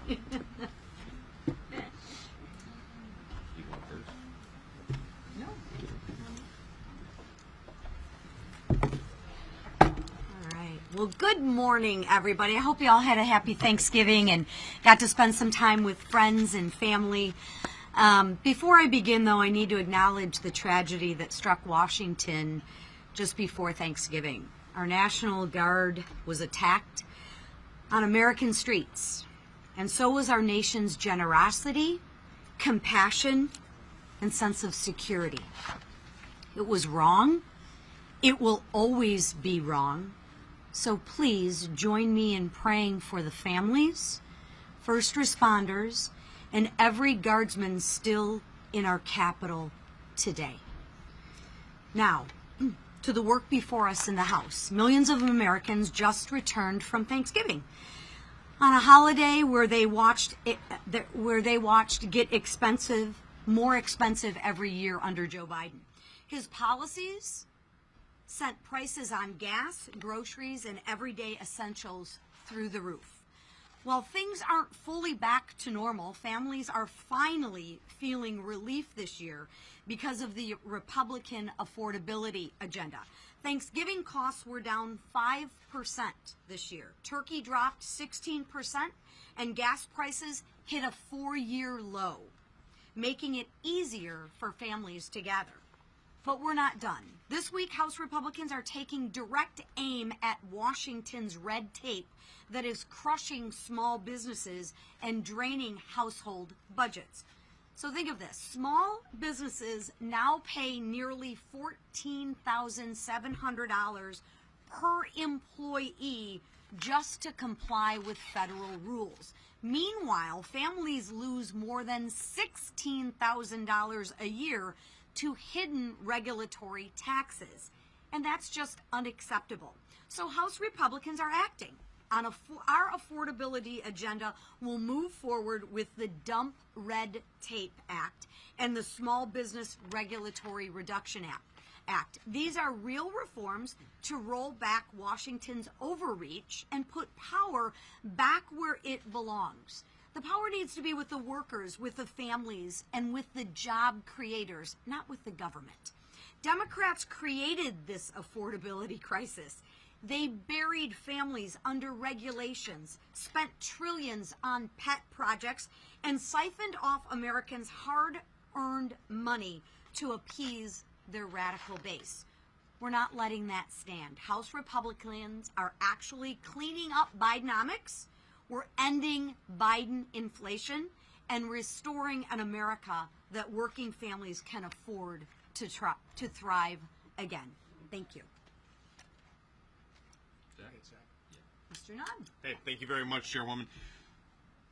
You go first. No. All right. Well, good morning, everybody. I hope you all had a happy Thanksgiving and got to spend some time with friends and family. Before I begin, though, I need to acknowledge the tragedy that struck Washington just before Thanksgiving. Our National Guard was attacked on American streets, and so was our nation's generosity, compassion, and sense of security. It was wrong. It will always be wrong. So please join me in praying for the families, first responders, and every guardsman still in our capital today. Now, to the work before us in the House. Millions of Americans just returned from Thanksgiving on a holiday where they watched get expensive, more expensive every year under Joe Biden. His policies sent prices on gas, groceries, and everyday essentials through the roof. While things aren't fully back to normal, families are finally feeling relief this year because of the Republican affordability agenda. Thanksgiving costs were down 5% this year. Turkey dropped 16%, and gas prices hit a 4-year low, making it easier for families to gather. But we're not done. This week, House Republicans are taking direct aim at Washington's red tape that is crushing small businesses and draining household budgets. So think of this. Small businesses now pay nearly $14,700 per employee just to comply with federal rules. Meanwhile, families lose more than $16,000 a year to hidden regulatory taxes. And that's just unacceptable. So House Republicans are acting. Our affordability agenda will move forward with the Dump Red Tape Act and the Small Business Regulatory Reduction Act. These are real reforms to roll back Washington's overreach and put power back where it belongs. The power needs to be with the workers, with the families, and with the job creators, not with the government. Democrats created this affordability crisis. They buried families under regulations, spent trillions on pet projects, and siphoned off Americans' hard-earned money to appease their radical base. We're not letting that stand. House Republicans are actually cleaning up Bidenomics. We're ending Biden inflation and restoring an America that working families can afford to thrive again. Thank you. Mr. Nunn. Hey, thank you very much, Chairwoman.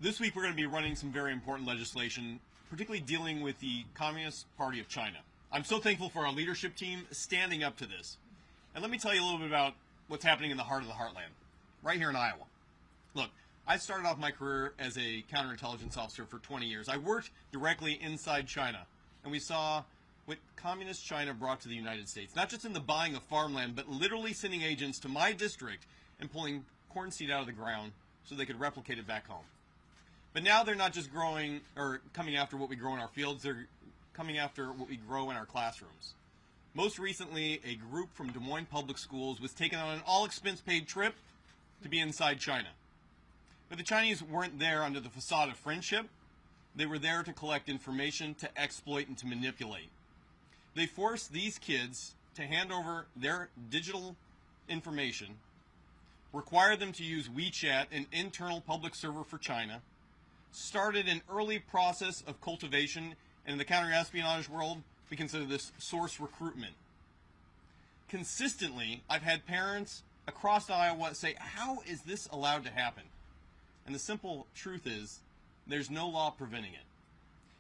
This week we're going to be running some very important legislation, particularly dealing with the Communist Party of China. I'm so thankful for our leadership team standing up to this. And let me tell you a little bit about what's happening in the heart of the heartland, right here in Iowa. Look, I started off my career as a counterintelligence officer for 20 years. I worked directly inside China, and we saw what Communist China brought to the United States, not just in the buying of farmland, but literally sending agents to my district and pulling corn seed out of the ground so they could replicate it back home. But now they're not just growing or coming after what we grow in our fields, they're coming after what we grow in our classrooms. Most recently, a group from Des Moines Public Schools was taken on an all-expense-paid trip to be inside China. But the Chinese weren't there under the facade of friendship. They were there to collect information, to exploit, and to manipulate. They forced these kids to hand over their digital information, required them to use WeChat, an internal public server for China, started an early process of cultivation, and in the counterespionage world, we consider this source recruitment. Consistently, I've had parents across Iowa say, how is this allowed to happen? And the simple truth is, there's no law preventing it.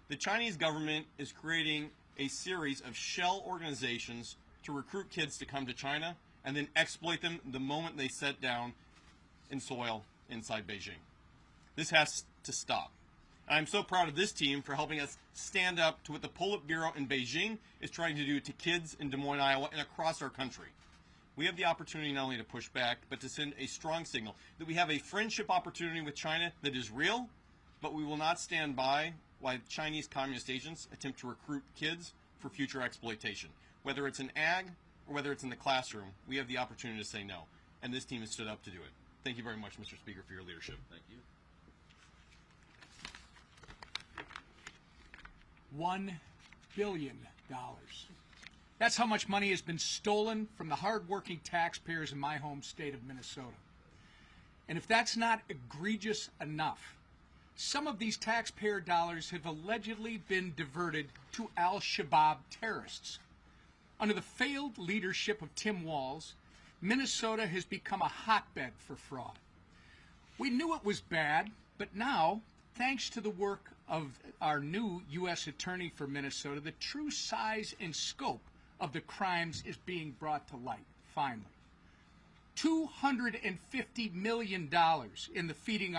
The Chinese government is creating a series of shell organizations to recruit kids to come to China and then exploit them the moment they set down in soil inside Beijing. This has to stop. And I'm so proud of this team for helping us stand up to what the Politburo in Beijing is trying to do to kids in Des Moines, Iowa, and across our country. We have the opportunity not only to push back, but to send a strong signal that we have a friendship opportunity with China that is real, but we will not stand by while Chinese communist agents attempt to recruit kids for future exploitation. Whether it's in ag or whether it's in the classroom, we have the opportunity to say no, and this team has stood up to do it. Thank you very much, Mr. Speaker, for your leadership. Thank you. $1 billion. That's how much money has been stolen from the hardworking taxpayers in my home state of Minnesota. And if that's not egregious enough, some of these taxpayer dollars have allegedly been diverted to al-Shabaab terrorists. Under the failed leadership of Tim Walz, Minnesota has become a hotbed for fraud. We knew it was bad, but now, thanks to the work of our new U.S. Attorney for Minnesota, the true size and scope of the crimes is being brought to light, finally. $250 million in the feeding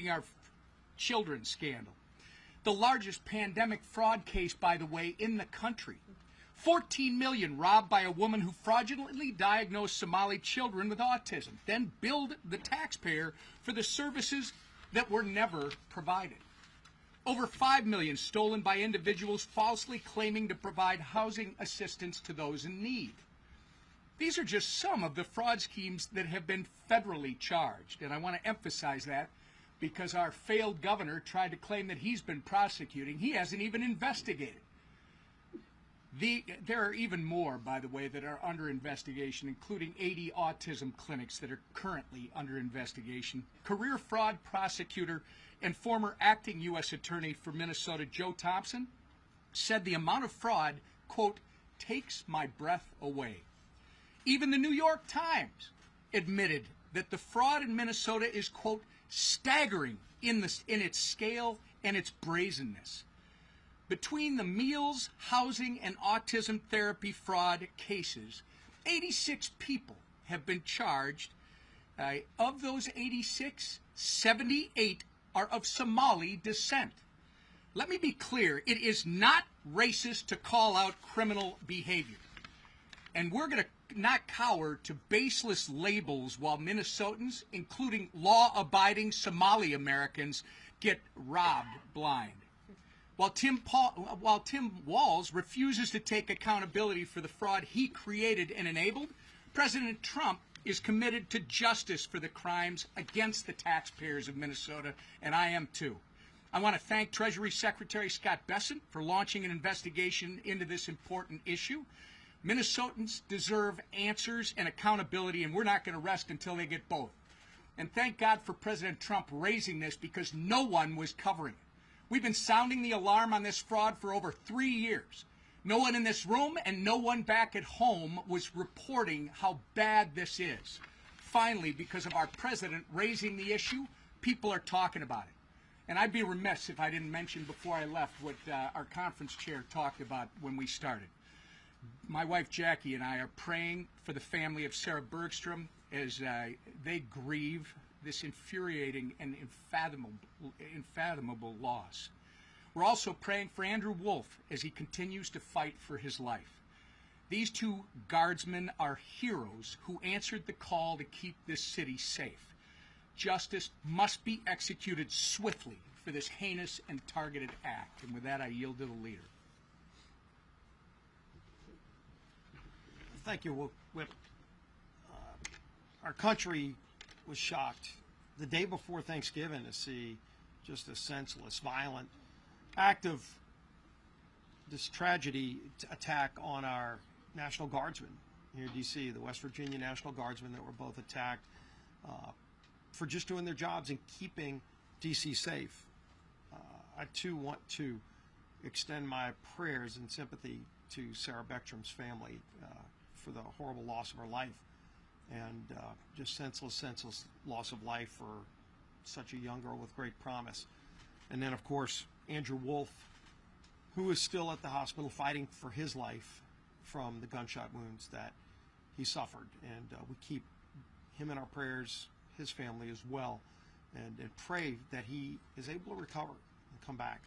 our children scandal. The largest pandemic fraud case, by the way, in the country. $14 million robbed by a woman who fraudulently diagnosed Somali children with autism, then billed the taxpayer for the services that were never provided. Over $5 million stolen by individuals falsely claiming to provide housing assistance to those in need. These are just some of the fraud schemes that have been federally charged, and I want to emphasize that because our failed governor tried to claim that he's been prosecuting. He hasn't even investigated. There are even more, by the way, that are under investigation, including 80 autism clinics that are currently under investigation. Career fraud prosecutor and former acting U.S. Attorney for Minnesota, Joe Thompson, said the amount of fraud, quote, takes my breath away. Even the New York Times admitted that the fraud in Minnesota is, quote, staggering in its scale and its brazenness. Between the meals, housing, and autism therapy fraud cases, 86 people have been charged. Of those 86, 78 are of Somali descent. Let me be clear, it is not racist to call out criminal behavior. And we're going to not cower to baseless labels while Minnesotans, including law-abiding Somali Americans, get robbed blind. While Tim Walz refuses to take accountability for the fraud he created and enabled, President Trump is committed to justice for the crimes against the taxpayers of Minnesota, and I am too. I want to thank Treasury Secretary Scott Bessent for launching an investigation into this important issue. Minnesotans deserve answers and accountability, and we're not going to rest until they get both. And thank God for President Trump raising this because no one was covering it. We've been sounding the alarm on this fraud for over 3 years. No one in this room and no one back at home was reporting how bad this is. Finally, because of our president raising the issue, people are talking about it. And I'd be remiss if I didn't mention before I left what our conference chair talked about when we started. My wife Jackie and I are praying for the family of Sarah Bergstrom as they grieve this infuriating and unfathomable loss. We're also praying for Andrew Wolf as he continues to fight for his life. These two guardsmen are heroes who answered the call to keep this city safe. Justice must be executed swiftly for this heinous and targeted act. And with that, I yield to the leader. Thank you, Whip. Our country was shocked the day before Thanksgiving to see just a senseless, violent act of this tragedy attack on our National Guardsmen here in D.C., the West Virginia National Guardsmen that were both attacked for just doing their jobs and keeping D.C. safe. I, too, want to extend my prayers and sympathy to Sarah Bergstrom's family for the horrible loss of her life and just senseless loss of life for such a young girl with great promise. And then, of course, Andrew Wolf, who is still at the hospital fighting for his life from the gunshot wounds that he suffered. And we keep him in our prayers, his family as well, and pray that he is able to recover and come back.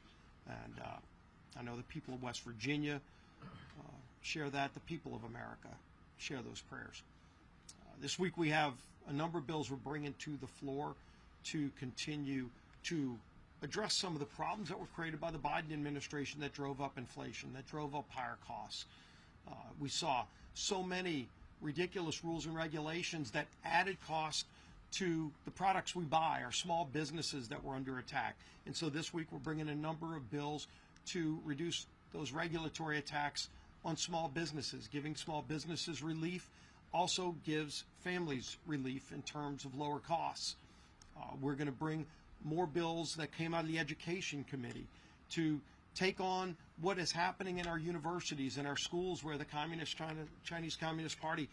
And I know the people of West Virginia share that. The people of America share those prayers. This week we have a number of bills we're bringing to the floor to continue to address some of the problems that were created by the Biden administration that drove up inflation, that drove up higher costs. We saw so many ridiculous rules and regulations that added cost to the products we buy, our small businesses that were under attack. And so this week we're bringing a number of bills to reduce those regulatory attacks on small businesses. Giving small businesses relief also gives families relief in terms of lower costs. We're going to bring more bills that came out of the Education Committee to take on what is happening in our universities and our schools, where the Chinese Communist Party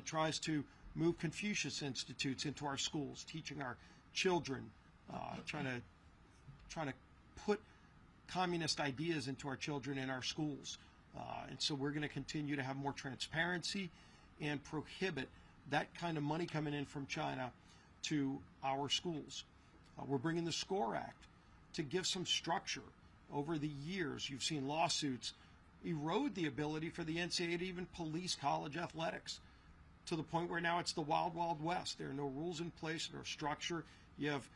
tries to move Confucius Institutes into our schools, teaching our children, trying to put communist ideas into our children in our schools. And so we're going to continue to have more transparency and prohibit that kind of money coming in from China to our schools. We're bringing the SCORE Act to give some structure. Over the years, you've seen lawsuits erode the ability for the NCAA to even police college athletics, to the point where now it's the wild, wild west. There are no rules in place, no structure. You have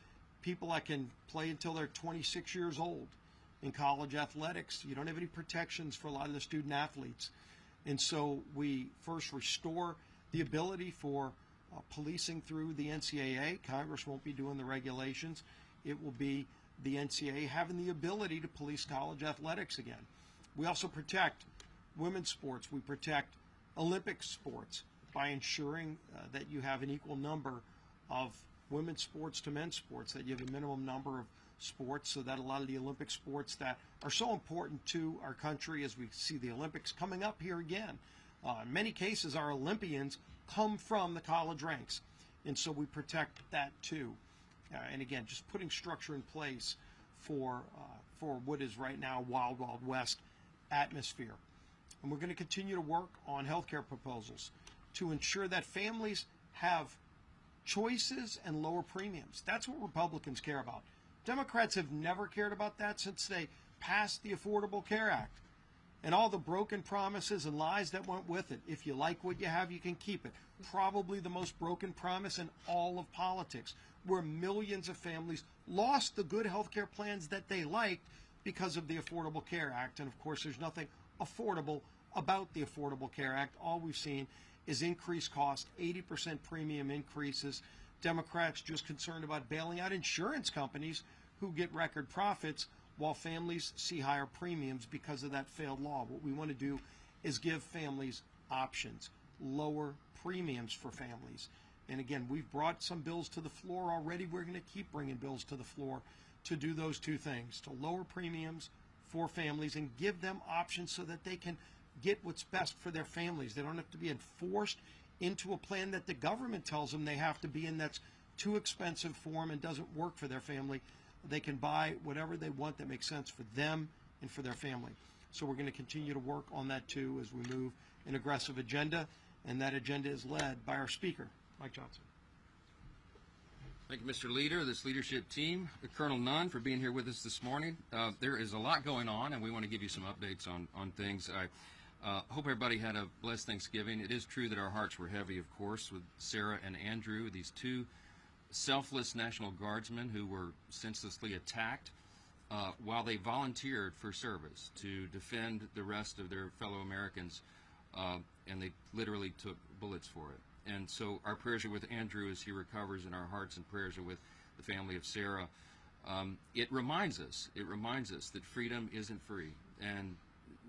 people that can play until they're 26 years old in college athletics. You don't have any protections for a lot of the student athletes. And so we first restore the ability for policing through the NCAA. Congress won't be doing the regulations. It will be the NCAA having the ability to police college athletics again. We also protect women's sports. We protect Olympic sports by ensuring that you have an equal number of women's sports to men's sports, that you have a minimum number of sports, so that a lot of the Olympic sports that are so important to our country, as we see the Olympics coming up here again. In many cases, our Olympians come from the college ranks, and so we protect that too. And again, just putting structure in place for what is right now wild, wild west atmosphere. And we're going to continue to work on healthcare proposals to ensure that families have choices and lower premiums. That's what Republicans care about. Democrats have never cared about that since they passed the Affordable Care Act and all the broken promises and lies that went with it. If you like what you have, you can keep it. Probably the most broken promise in all of politics, where millions of families lost the good health care plans that they liked because of the Affordable Care Act. And of course, there's nothing affordable about the Affordable Care Act. All we've seen is increased cost, 80% premium increases. Democrats just concerned about bailing out insurance companies who get record profits, while families see higher premiums because of that failed law. What we want to do is give families options, lower premiums for families. And again, we've brought some bills to the floor already. We're going to keep bringing bills to the floor to do those two things, to lower premiums for families and give them options so that they can get what's best for their families. They don't have to be enforced into a plan that the government tells them they have to be in, that's too expensive for them and doesn't work for their family. They can buy whatever they want that makes sense for them and for their family. So we're going to continue to work on that too as we move an aggressive agenda, and that agenda is led by our speaker, Mike Johnson. Thank you, Mr. Leader, this leadership team, Colonel Nunn, for being here with us this morning. There is a lot going on, and we want to give you some updates on things. I hope everybody had a blessed Thanksgiving. It is true that our hearts were heavy, of course, with Sarah and Andrew, these two selfless National Guardsmen who were senselessly attacked while they volunteered for service to defend the rest of their fellow Americans, and they literally took bullets for it. And so our prayers are with Andrew as he recovers, and our hearts and prayers are with the family of Sarah. It reminds us that freedom isn't free, and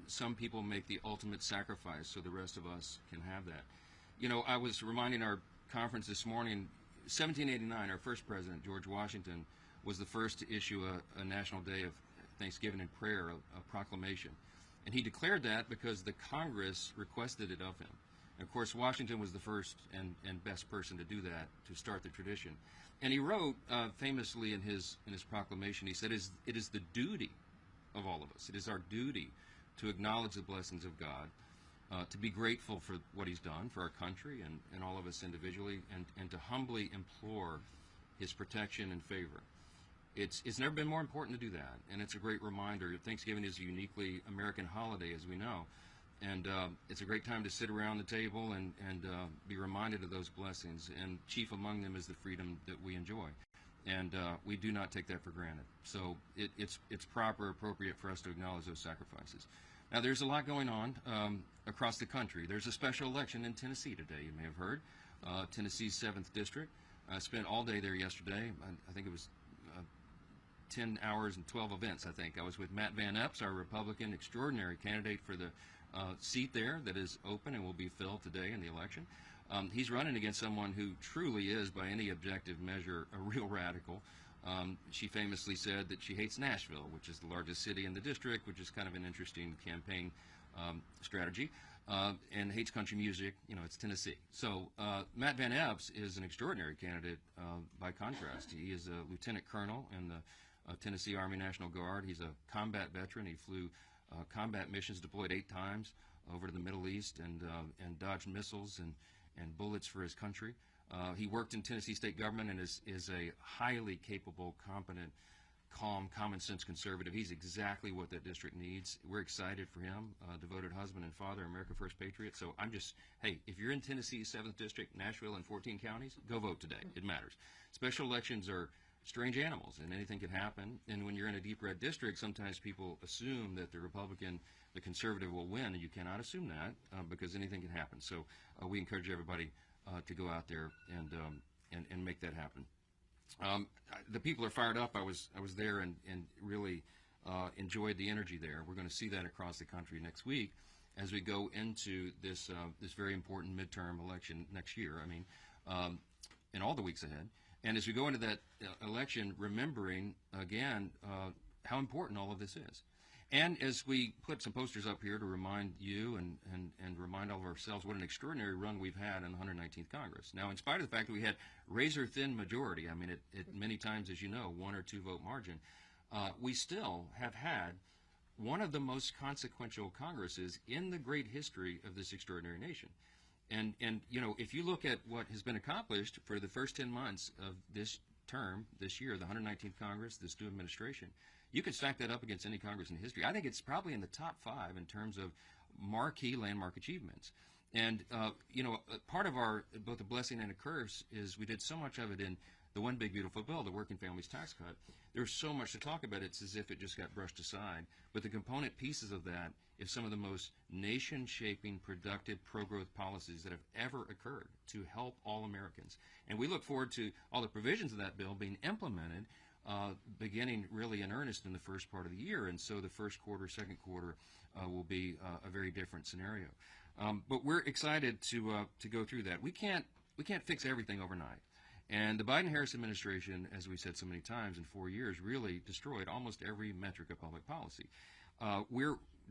some people make the ultimate sacrifice so the rest of us can have that. You know, I was reminding our conference this morning, 1789, our first president, George Washington, was the first to issue a national day of thanksgiving and prayer, a proclamation. And he declared that because the Congress requested it of him. And of course, Washington was the first and best person to do that, to start the tradition. And he wrote famously in his proclamation, he said, it is the duty of all of us, it is our duty to acknowledge the blessings of God, to be grateful for what he's done for our country and all of us individually, and to humbly implore his protection and favor. It's never been more important to do that, and it's a great reminder. Thanksgiving is a uniquely American holiday, as we know, and it's a great time to sit around the table and be reminded of those blessings, and chief among them is the freedom that we enjoy. And we do not take that for granted. So it's proper, appropriate for us to acknowledge those sacrifices. Now, there's a lot going on across the country. There's a special election in Tennessee today, you may have heard. Tennessee's 7th District. I spent all day there yesterday. I think it was 10 hours and 12 events, I think. I was with Matt Van Epps, our Republican extraordinary candidate for the seat there that is open and will be filled today in the election. He's running against someone who truly is, by any objective measure, a real radical. She famously said that she hates Nashville, which is the largest city in the district, which is kind of an interesting campaign strategy, and hates country music. You know, it's Tennessee. So Matt Van Epps is an extraordinary candidate by contrast. He is a lieutenant colonel in the Tennessee Army National Guard. He's a combat veteran. He flew combat missions, deployed 8 times over to the Middle East, and dodged missiles and bullets for his country. He worked in Tennessee state government and is a highly capable, competent, calm, common sense conservative. He's exactly what that district needs. We're excited for him, devoted husband and father, America First Patriot. So hey, if you're in Tennessee's 7th District, Nashville, and 14 counties, go vote today. It matters. Special elections are strange animals, and anything can happen. And when you're in a deep red district, sometimes people assume that the Republican, the conservative, will win, and you cannot assume that because anything can happen. So we encourage everybody to go out there and make that happen. The people are fired up. I was there and really enjoyed the energy there. We're going to see that across the country next week as we go into this very important midterm election next year. I mean, and all the weeks ahead. And as we go into that election, remembering again how important all of this is. And as we put some posters up here to remind you and remind all of ourselves what an extraordinary run we've had in the 119th Congress. Now, in spite of the fact that we had razor-thin majority, I mean, it many times, as you know, 1 or 2 vote margin, we still have had one of the most consequential Congresses in the great history of this extraordinary nation. And you know, if you look at what has been accomplished for the first 10 months of this term, this year, the 119th Congress, this new administration, you could stack that up against any Congress in history. I think it's probably in the top 5 in terms of marquee landmark achievements. And, you know, part of our, both a blessing and a curse is we did so much of it in the One Big Beautiful Bill, the Working Families Tax Cut. There's so much to talk about. It's as if it just got brushed aside. But the component pieces of that is some of the most nation-shaping, productive, pro-growth policies that have ever occurred to help all Americans. And we look forward to all the provisions of that bill being implemented beginning really in earnest in the first part of the year. And so the first quarter, second quarter will be a very different scenario. But we're excited to go through that. We can't fix everything overnight. And the Biden-Harris administration, as we said so many times, in 4 years really destroyed almost every metric of public policy.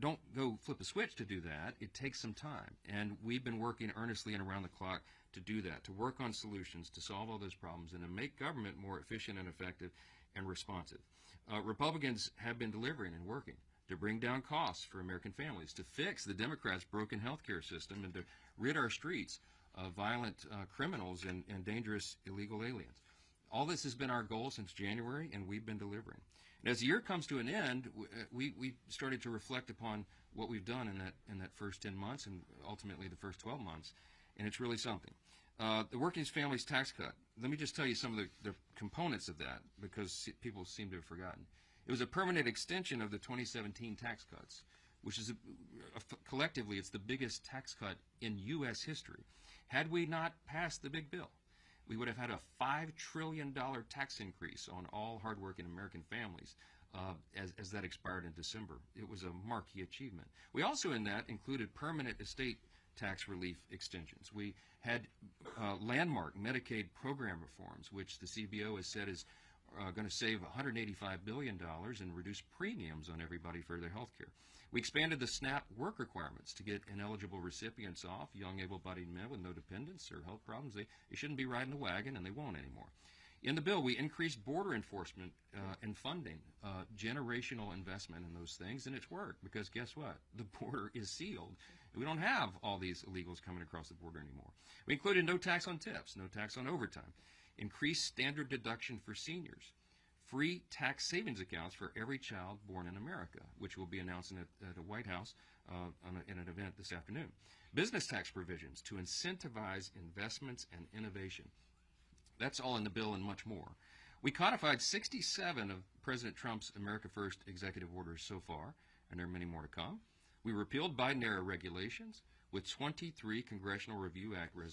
Don't go flip a switch to do that. It takes some time. And we've been working earnestly and around the clock to do that, to work on solutions, to solve all those problems, and to make government more efficient and effective and responsive. Republicans have been delivering and working to bring down costs for American families, to fix the Democrats' broken health care system, and to rid our streets of violent criminals and dangerous illegal aliens. All this has been our goal since January, and we've been delivering. And as the year comes to an end, we started to reflect upon what we've done in that first 10 months and ultimately the first 12 months, and it's really something. The Working Families Tax Cut, let me just tell you some of the components of that, because people seem to have forgotten. It was a permanent extension of the 2017 tax cuts, which is collectively it's the biggest tax cut in U.S. history. Had we not passed the big bill, we would have had a $5 trillion tax increase on all hardworking American families as that expired in December. It was a marquee achievement. We also in that included permanent estate tax relief extensions. We had landmark Medicaid program reforms, which the CBO has said is going to save $185 billion and reduce premiums on everybody for their health care. We expanded the SNAP work requirements to get ineligible recipients off, young able-bodied men with no dependents or health problems. They shouldn't be riding the wagon, and they won't anymore. In the bill, we increased border enforcement and funding, generational investment in those things, and it's worked because guess what? The border is sealed. We don't have all these illegals coming across the border anymore. We included no tax on tips, no tax on overtime, increased standard deduction for seniors, free tax savings accounts for every child born in America, which will be announcing at the White House in an event this afternoon. Business tax provisions to incentivize investments and innovation. That's all in the bill and much more. We codified 67 of President Trump's America First executive orders so far, and there are many more to come. We repealed Biden-era regulations with 23 Congressional Review Act resolutions.